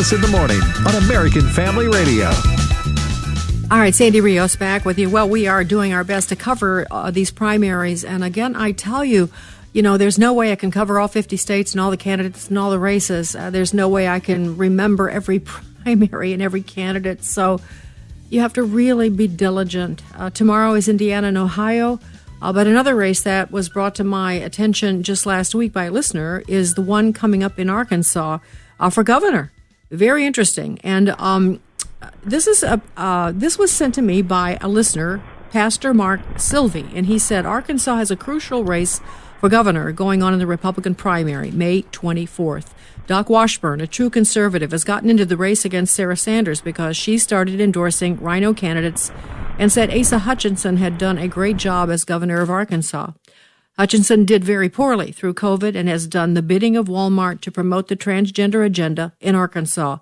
Rios in the Morning on American Family Radio. All right, Sandy Rios back with you. Well, we are doing our best to cover these primaries. And again, I tell you, there's no way I can cover all 50 states and all the candidates and all the races. There's no way I can remember every primary and every candidate. So you have to really be diligent. Tomorrow is Indiana and Ohio. But another race that was brought to my attention just last week by a listener is the one coming up in Arkansas for governor. Very interesting. And this was sent to me by a listener, Pastor Mark Sylvie, and he said Arkansas has a crucial race for governor going on in the Republican primary, May 24th. Doc Washburn, a true conservative, has gotten into the race against Sarah Sanders because she started endorsing Rhino candidates and said Asa Hutchinson had done a great job as governor of Arkansas. Hutchinson did very poorly through COVID and has done the bidding of Walmart to promote the transgender agenda in Arkansas.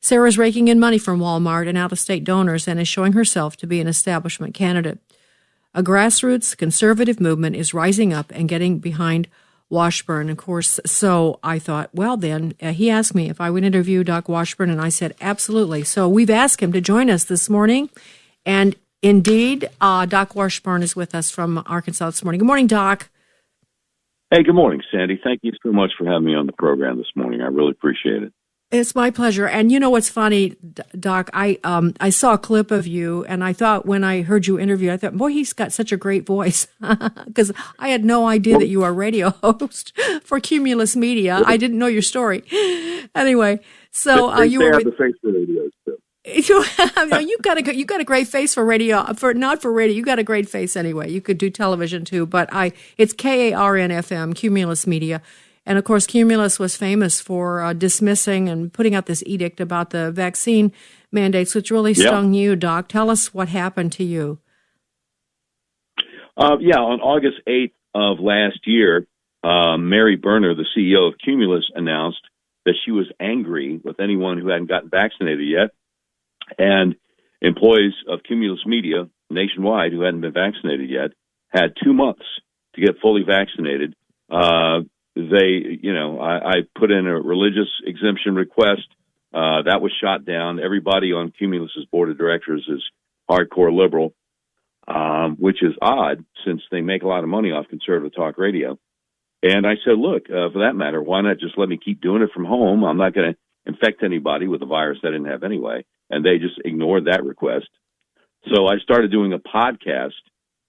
Sarah's raking in money from Walmart and out-of-state donors and is showing herself to be an establishment candidate. A grassroots conservative movement is rising up and getting behind Washburn, of course. So I thought, well, then, he asked me if I would interview Doc Washburn, and I said, absolutely. So we've asked him to join us this morning. And indeed, Doc Washburn is with us from Arkansas this morning. Good morning, Doc. Hey, good morning, Sandy. Thank you so much for having me on the program this morning. I really appreciate it. It's my pleasure. And you know what's funny, Doc? I saw a clip of you, and I thought when I heard you interview, I thought, boy, he's got such a great voice. Because I had no idea that you are a radio host for Cumulus Media. I didn't know your story. Anyway, so you were the face for radio too. You got a great face for radio. Not for radio. You got a great face anyway. You could do television too. But it's KARN-FM, Cumulus Media. And, of course, Cumulus was famous for dismissing and putting out this edict about the vaccine mandates, which really stung you, Doc. Tell us what happened to you. On August 8th of last year, Mary Berner, the CEO of Cumulus, announced that she was angry with anyone who hadn't gotten vaccinated yet. And employees of Cumulus Media nationwide who hadn't been vaccinated yet had 2 months to get fully vaccinated. I put in a religious exemption request. That was shot down. Everybody on Cumulus's board of directors is hardcore liberal, which is odd since they make a lot of money off conservative talk radio. And I said, look, for that matter, why not just let me keep doing it from home? I'm not going to infect anybody with a virus I didn't have anyway. And they just ignored that request. So I started doing a podcast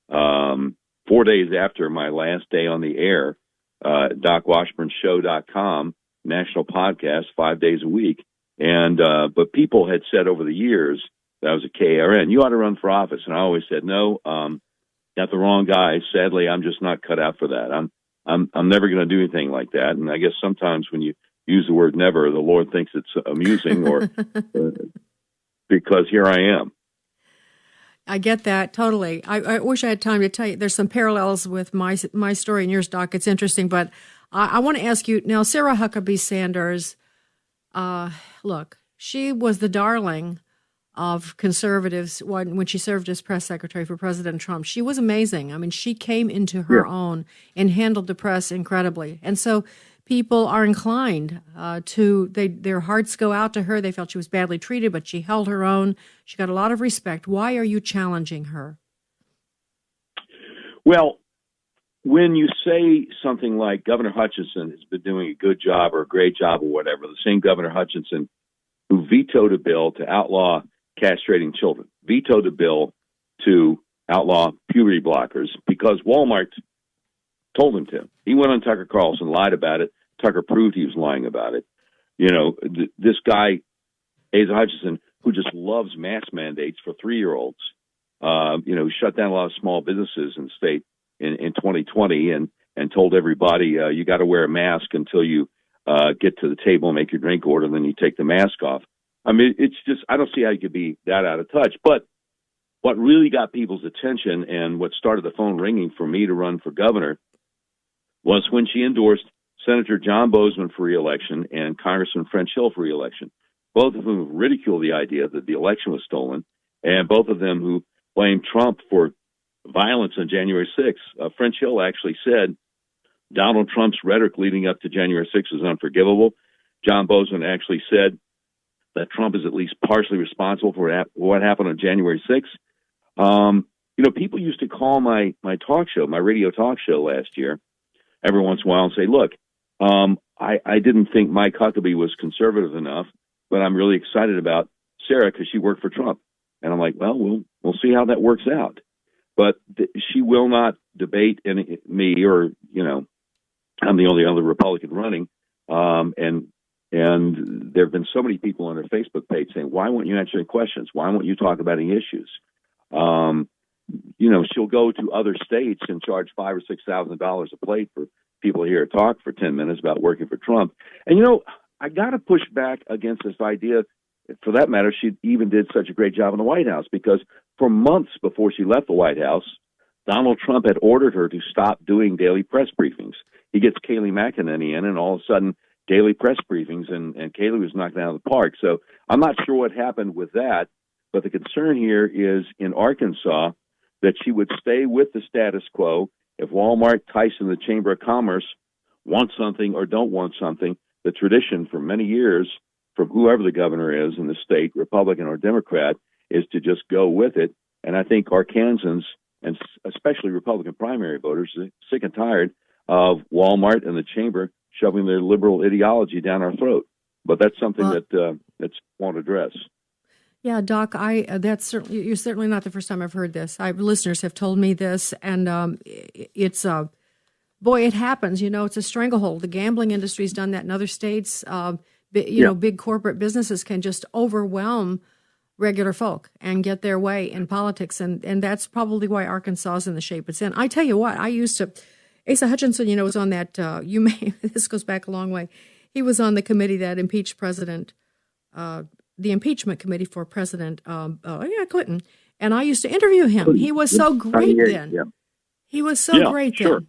4 days after my last day on the air. DocWashburnShow.com, national podcast, 5 days a week. And, but people had said over the years that I was a KRN, you ought to run for office. And I always said, no, got the wrong guy. Sadly, I'm just not cut out for that. I'm never going to do anything like that. And I guess sometimes when you use the word never, the Lord thinks it's amusing or because here I am. I get that totally. I wish I had time to tell you. There's some parallels with my story and yours, Doc. It's interesting, but I want to ask you now. Sarah Huckabee Sanders, look, she was the darling of conservatives when she served as press secretary for President Trump. She was amazing. I mean, she came into her own and handled the press incredibly, and so people are inclined their hearts go out to her. They felt she was badly treated, but she held her own. She got a lot of respect. Why are you challenging her? Well, when you say something like Governor Hutchinson has been doing a good job or a great job or whatever, the same Governor Hutchinson who vetoed a bill to outlaw castrating children, vetoed a bill to outlaw puberty blockers because Walmart told him to. He went on Tucker Carlson, lied about it. Tucker proved he was lying about it. This guy, Asa Hutchinson, who just loves mask mandates for 3-year-olds, shut down a lot of small businesses in the state in 2020 and told everybody, you got to wear a mask until you get to the table and make your drink order, and then you take the mask off. I mean, it's just, I don't see how you could be that out of touch. But what really got people's attention and what started the phone ringing for me to run for governor was when she endorsed Senator John Bozeman for re-election and Congressman French Hill for re-election, both of whom ridiculed the idea that the election was stolen, and both of them who blamed Trump for violence on January 6th. French Hill actually said Donald Trump's rhetoric leading up to January 6th is unforgivable. John Bozeman actually said that Trump is at least partially responsible for what happened on January 6th. People used to call my talk show, my radio talk show last year, every once in a while and say, look, I didn't think Mike Huckabee was conservative enough, but I'm really excited about Sarah because she worked for Trump. And I'm like, well, we'll see how that works out. But she will not debate me, or, I'm the only other Republican running. And there have been so many people on her Facebook page saying, why won't you answer any questions? Why won't you talk about any issues? She'll go to other states and charge $5,000 or $6,000 a plate for people here to talk for 10 minutes about working for Trump. And, I got to push back against this idea. For that matter, she even did such a great job in the White House, because for months before she left the White House, Donald Trump had ordered her to stop doing daily press briefings. He gets Kayleigh McEnany in, and all of a sudden, daily press briefings, and Kayleigh was knocked out of the park. So I'm not sure what happened with that, but the concern here is in Arkansas that she would stay with the status quo. If Walmart, Tyson, the Chamber of Commerce want something or don't want something, the tradition for many years from whoever the governor is in the state, Republican or Democrat, is to just go with it. And I think Arkansans, and especially Republican primary voters, are sick and tired of Walmart and the Chamber shoving their liberal ideology down our throat. But that's something that's won't address. Yeah, Doc, you're certainly not the first time I've heard this. Listeners have told me this, and it's boy, it happens. It's a stranglehold. The gambling industry's done that in other states. Big corporate businesses can just overwhelm regular folk and get their way in politics, and that's probably why Arkansas is in the shape it's in. I tell you what, Asa Hutchinson, was on that. This goes back a long way. He was on the committee that impeached President. The impeachment committee for President Clinton, and I used to interview him. He was so great then. Yeah. He was so great then. Sure.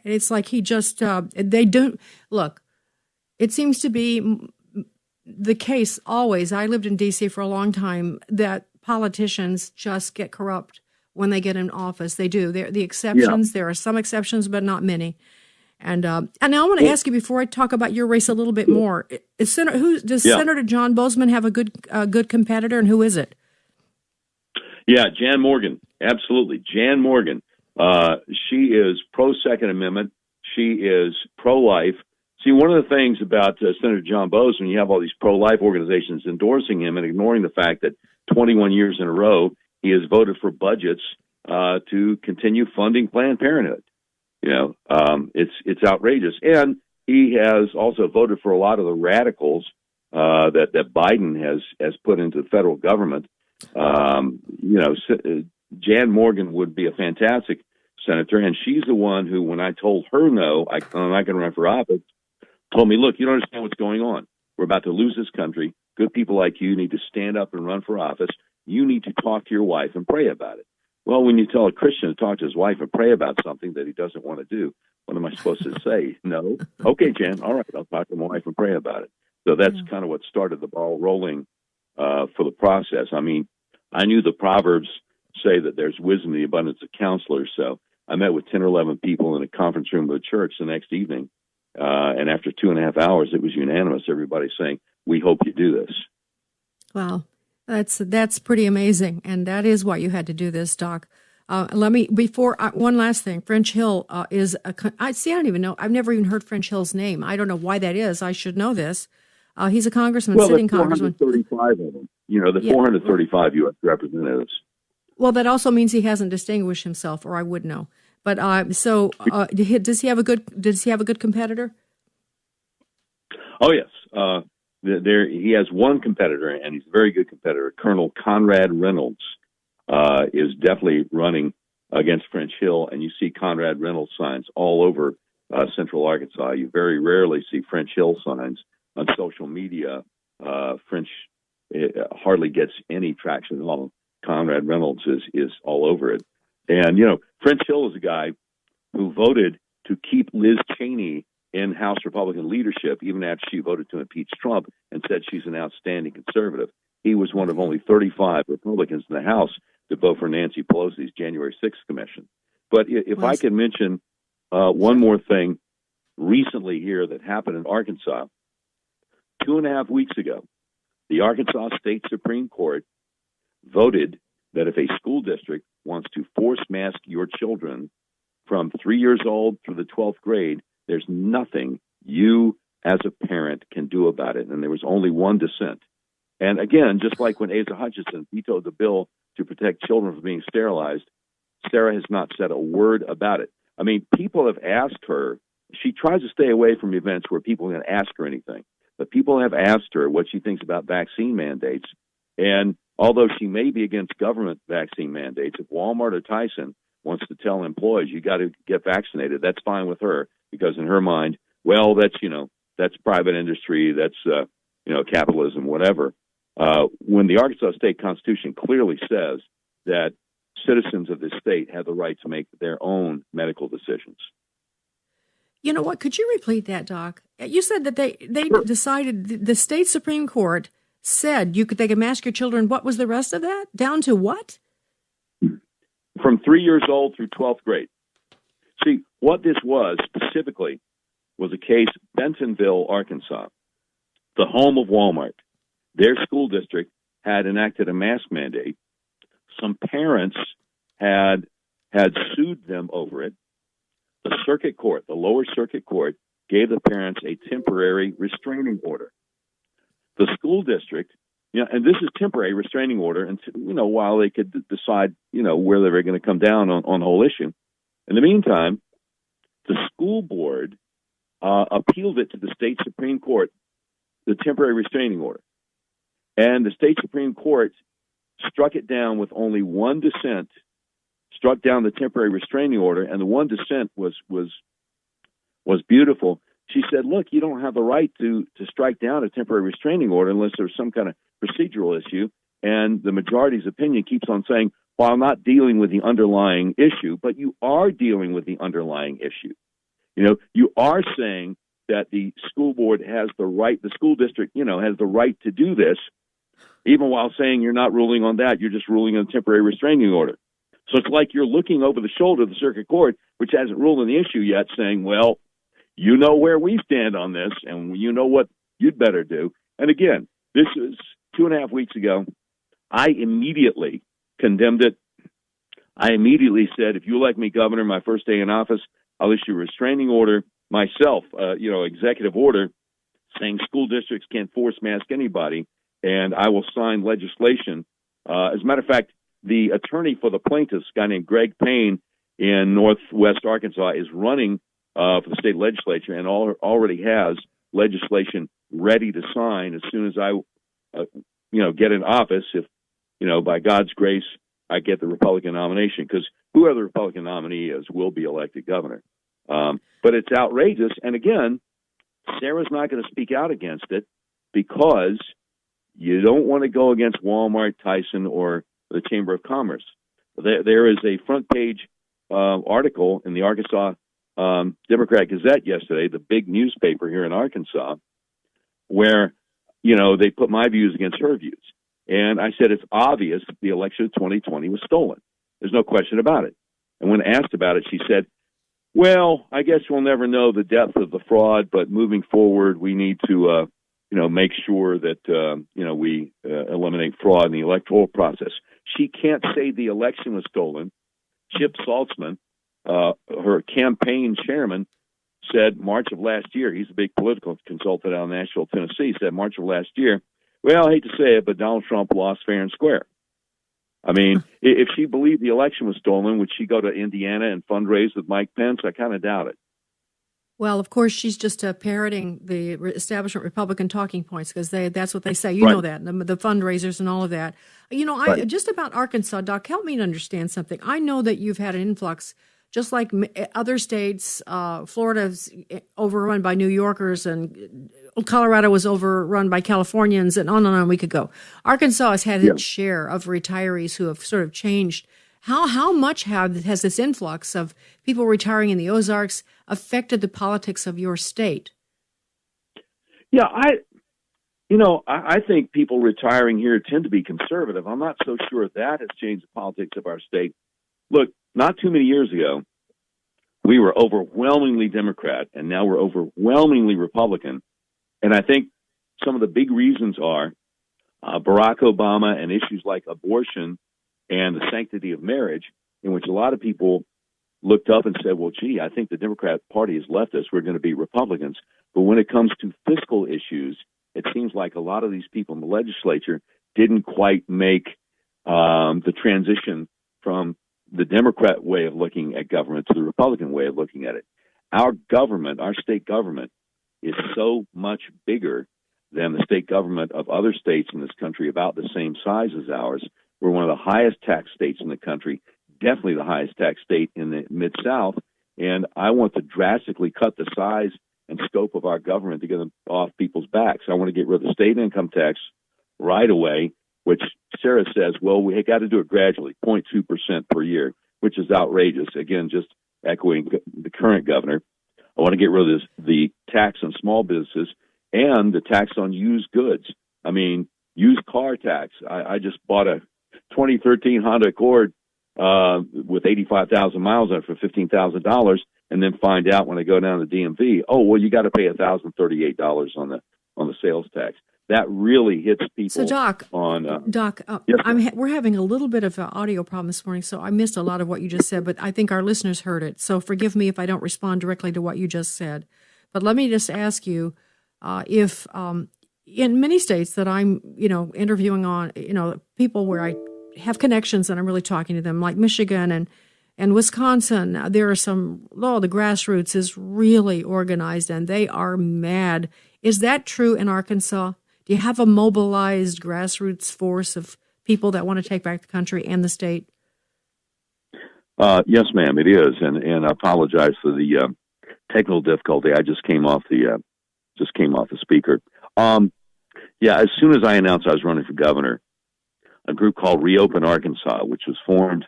It's like he just they don't look. It seems to be the case always. I lived in D.C. for a long time that politicians just get corrupt when they get in office. They do. They're the exceptions. Yeah. There are some exceptions, but not many. And now I want to ask you, before I talk about your race a little bit more, does Senator John Boozman have a good competitor, and who is it? Yeah, Jan Morgan, absolutely. Jan Morgan. She is pro-Second Amendment. She is pro-life. See, one of the things about Senator John Boozman, you have all these pro-life organizations endorsing him and ignoring the fact that 21 years in a row, he has voted for budgets to continue funding Planned Parenthood. It's outrageous. And he has also voted for a lot of the radicals that Biden has put into the federal government. Jan Morgan would be a fantastic senator, and she's the one who, when I told her no, I'm not going to run for office, told me, look, you don't understand what's going on. We're about to lose this country. Good people like you need to stand up and run for office. You need to talk to your wife and pray about it. Well, when you tell a Christian to talk to his wife and pray about something that he doesn't want to do, what am I supposed to say? No? Okay, Jan, all right, I'll talk to my wife and pray about it. So that's kind of what started the ball rolling for the process. I mean, I knew the Proverbs say that there's wisdom in the abundance of counselors, so I met with 10 or 11 people in a conference room of the church the next evening, and after 2.5 hours, it was unanimous, everybody saying, we hope you do this. Wow. That's pretty amazing, and that is why you had to do this, Doc. One last thing. French Hill is I don't even know. I've never even heard French Hill's name. I don't know why that is. I should know this. He's a congressman, sitting congressman. 435 of them. 435 U.S. representatives. Well, that also means he hasn't distinguished himself, or I would know. But does he have a good competitor? Oh yes. He has one competitor, and he's a very good competitor. Colonel Conrad Reynolds is definitely running against French Hill, and you see Conrad Reynolds signs all over central Arkansas. You very rarely see French Hill signs on social media. French hardly gets any traction at all. Conrad Reynolds is all over it. And, French Hill is a guy who voted to keep Liz Cheney in House Republican leadership, even after she voted to impeach Trump and said she's an outstanding conservative. He was one of only 35 Republicans in the House to vote for Nancy Pelosi's January 6th commission. But if I can mention one more thing recently here that happened in Arkansas, 2.5 weeks ago, The Arkansas State Supreme Court voted that if a school district wants to force mask your children from 3 years old through the 12th grade, there's nothing you as a parent can do about it. And there was only one dissent. And again, just like when Asa Hutchinson vetoed the bill to protect children from being sterilized, Sarah has not said a word about it. I mean, people have asked her. She tries to stay away from events where people can ask her anything. But people have asked her what she thinks about vaccine mandates. And although she may be against government vaccine mandates, if Walmart or Tyson wants to tell employees you got to get vaccinated, that's fine with her, because in her mind, well, that's private industry, that's capitalism, whatever. When the Arkansas State Constitution clearly says that citizens of this state have the right to make their own medical decisions. You know what? Could you repeat that, Doc? You said that they Sure. decided, the state Supreme Court said they could mask your children. What was the rest of that? Down to what? From 3 years old through 12th grade. See, what this was specifically was a case, Bentonville, Arkansas, the home of Walmart. Their school district had enacted a mask mandate. Some parents had sued them over it. The circuit court, the lower circuit court, gave the parents a temporary restraining order. The school district, and this is temporary restraining order, and while they could decide, where they were going to come down on the whole issue. In the meantime, the school board appealed it to the state Supreme Court, the temporary restraining order, and the state Supreme Court struck it down with only one dissent. Struck down the temporary restraining order, and the one dissent was beautiful. She said, look, you don't have the right to strike down a temporary restraining order unless there's some kind of procedural issue. And the majority's opinion keeps on saying, well, I'm not dealing with the underlying issue, but you are dealing with the underlying issue. You are saying that the school board has the right, the school district, has the right to do this, even while saying you're not ruling on that, you're just ruling on a temporary restraining order. So it's like you're looking over the shoulder of the circuit court, which hasn't ruled on the issue yet, saying, well, you know where we stand on this, and you know what you'd better do. And again, this is 2.5 weeks ago. I immediately condemned it. I immediately said, if you elect me governor my first day in office, I'll issue a restraining order myself, executive order saying school districts can't force mask anybody, and I will sign legislation. As a matter of fact, the attorney for the plaintiffs, a guy named Greg Payne in Northwest Arkansas, is running for the state legislature and already has legislation ready to sign as soon as I, get in office. If, by God's grace, I get the Republican nomination, because whoever the Republican nominee is will be elected governor. But it's outrageous. And again, Sarah's not going to speak out against it because you don't want to go against Walmart, Tyson, or the Chamber of Commerce. There is a front page article in the Arkansas Democrat Gazette yesterday, the big newspaper here in Arkansas, where, they put my views against her views. And I said, it's obvious the election of 2020 was stolen. There's no question about it. And when asked about it, she said, well, I guess we'll never know the depth of the fraud, but moving forward, we need to, make sure that, we eliminate fraud in the electoral process. She can't say the election was stolen. Chip Saltzman, her campaign chairman, said March of last year, he's a big political consultant out of Nashville, Tennessee, said March of last year, well, I hate to say it, but Donald Trump lost fair and square. I mean, if she believed the election was stolen, would she go to Indiana and fundraise with Mike Pence? I kind of doubt it. Well, of course, she's just parroting the establishment Republican talking points, because that's what they say. You Right. know that, the fundraisers and all of that. Right. Just about Arkansas, Doc, help me to understand something. I know that you've had an influx, just like other states. Florida's overrun by New Yorkers, and Colorado was overrun by Californians, and on we could go. Arkansas has had its share of retirees who have sort of changed. How much has this influx of people retiring in the Ozarks affected the politics of your state? Yeah, I think people retiring here tend to be conservative. I'm not so sure that has changed the politics of our state. Look, not too many years ago, we were overwhelmingly Democrat, and now we're overwhelmingly Republican. And I think some of the big reasons are Barack Obama and issues like abortion and the sanctity of marriage, in which a lot of people looked up and said, well, gee, I think the Democrat Party has left us. We're going to be Republicans. But when it comes to fiscal issues, it seems like a lot of these people in the legislature didn't quite make the transition from the Democrat way of looking at government to the Republican way of looking at it. Our government, our state government, is so much bigger than the state government of other states in this country, about the same size as ours. We're one of the highest tax states in the country, definitely the highest tax state in the Mid-South, and I want to drastically cut the size and scope of our government to get them off people's backs. I want to get rid of the state income tax right away, which Sarah says, well, we got to do it gradually, 0.2% per year, which is outrageous. Again, just echoing the current governor. I want to get rid of the tax on small businesses and the tax on used goods. I mean, used car tax. I just bought a 2013 Honda Accord with 85,000 miles on it for $15,000, and then find out when I go down to the DMV, oh, well, you got to pay $1,038 on the sales tax. That really hits people. So, Doc, yes, we're having a little bit of an audio problem this morning, so I missed a lot of what you just said, but I think our listeners heard it. So forgive me if I don't respond directly to what you just said. But let me just ask you if in many states that I'm, interviewing on, people where I have connections and I'm really talking to them, like Michigan and Wisconsin, there are some, the Grassroots is really organized and they are mad. Is that true in Arkansas? Do you have a mobilized grassroots force of people that want to take back the country and the state? Yes, ma'am, it is, and I apologize for the technical difficulty. I just came off the speaker. As soon as I announced I was running for governor, a group called Reopen Arkansas, which was formed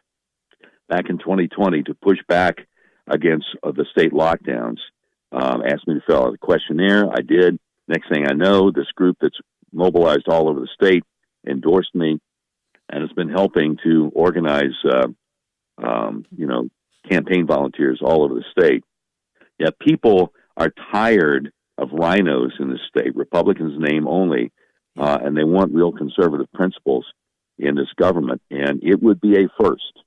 back in 2020 to push back against the state lockdowns, asked me to fill out a questionnaire. I did. Next thing I know, this group that's mobilized all over the state endorsed me and has been helping to organize, campaign volunteers all over the state. Yeah, people are tired of rhinos in the state, Republicans name only, and they want real conservative principles in this government. And it would be a first.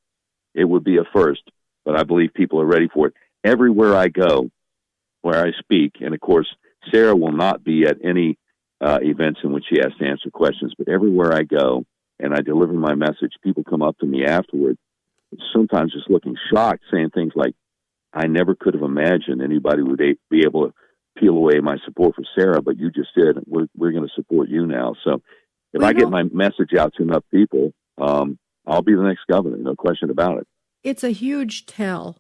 It would be a first, but I believe people are ready for it. Everywhere I go, where I speak, and of course, Sarah will not be at any events in which she has to answer questions, but everywhere I go and I deliver my message, people come up to me afterward, sometimes just looking shocked, saying things like, I never could have imagined anybody would be able to peel away my support for Sarah, but you just did. We're going to support you now. So if I get my message out to enough people, I'll be the next governor, no question about it. It's a huge tell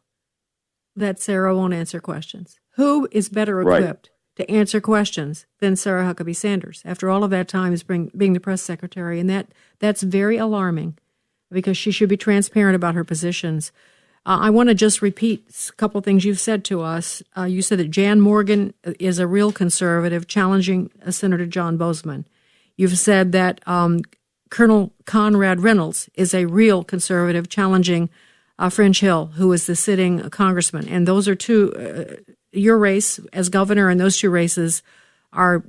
that Sarah won't answer questions. Who is better equipped to answer questions than Sarah Huckabee Sanders? After all of that time as being the press secretary, and that's very alarming because she should be transparent about her positions. I want to just repeat a couple of things you've said to us. You said that Jan Morgan is a real conservative challenging Senator John Bozeman. You've said that Colonel Conrad Reynolds is a real conservative challenging French Hill, who is the sitting congressman. And those are two, your race as governor and those two races are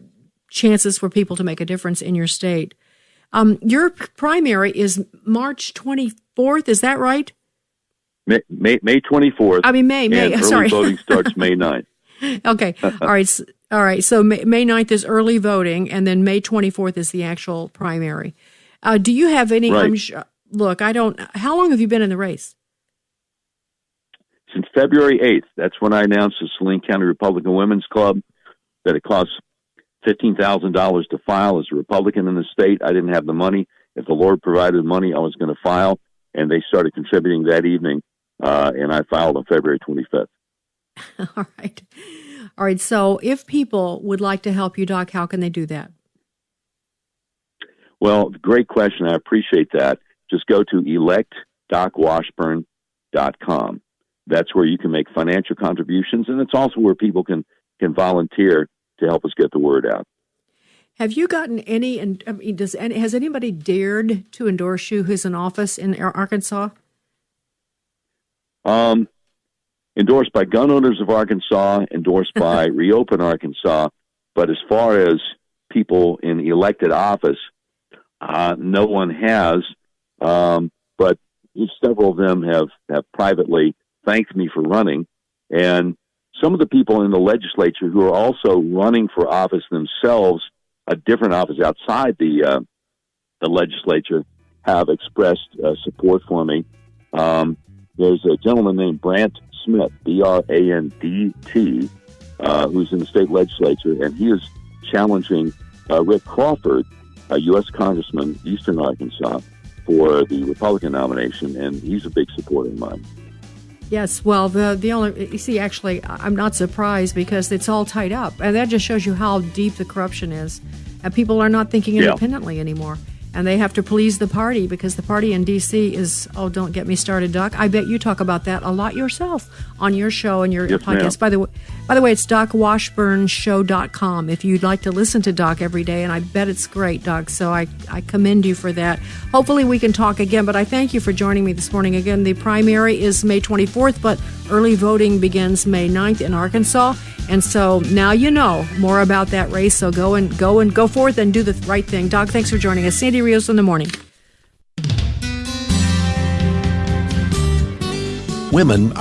chances for people to make a difference in your state. Your primary is March 24th, is that right? May 24th. I mean, May. Early Sorry. voting starts May 9th. Okay. All right. So May 9th is early voting, and then May 24th is the actual primary. Do you have any? Right. How long have you been in the race? Since February 8th. That's when I announced to Saline County Republican Women's Club that it costs $15,000 to file as a Republican in the state. I didn't have the money. If the Lord provided money, I was going to file, and they started contributing that evening, and I filed on February 25th. All right. So if people would like to help you, Doc, how can they do that? Well, great question. I appreciate that. Just go to electdocwashburn.com. That's where you can make financial contributions, and it's also where people can volunteer to help us get the word out. Have you gotten any, and has anybody dared to endorse you who's in office in Arkansas? Endorsed by Gun Owners of Arkansas, endorsed by Reopen Arkansas, but as far as people in elected office, No one has, but several of them have privately thanked me for running. And some of the people in the legislature who are also running for office themselves, a different office outside the legislature, have expressed support for me. There's a gentleman named Brant Smith, B-R-A-N-D-T, who's in the state legislature, and he is challenging Rick Crawford, a U.S. congressman, Eastern Arkansas, for the Republican nomination, and he's a big supporter of mine. Yes, well, the only, you see, actually, I'm not surprised because it's all tied up, and that just shows you how deep the corruption is, and people are not thinking independently anymore. And they have to please the party because the party in D.C. is, oh, don't get me started, Doc. I bet you talk about that a lot yourself on your show and your podcast. Ma'am. By the way, it's DocWashburnShow.com if you'd like to listen to Doc every day, and I bet it's great, Doc, so I commend you for that. Hopefully we can talk again, but I thank you for joining me this morning. Again, the primary is May 24th, but early voting begins May 9th in Arkansas, and so now you know more about that race, so go forth and do the right thing. Doc, thanks for joining us. Sandy Rios in the morning. Women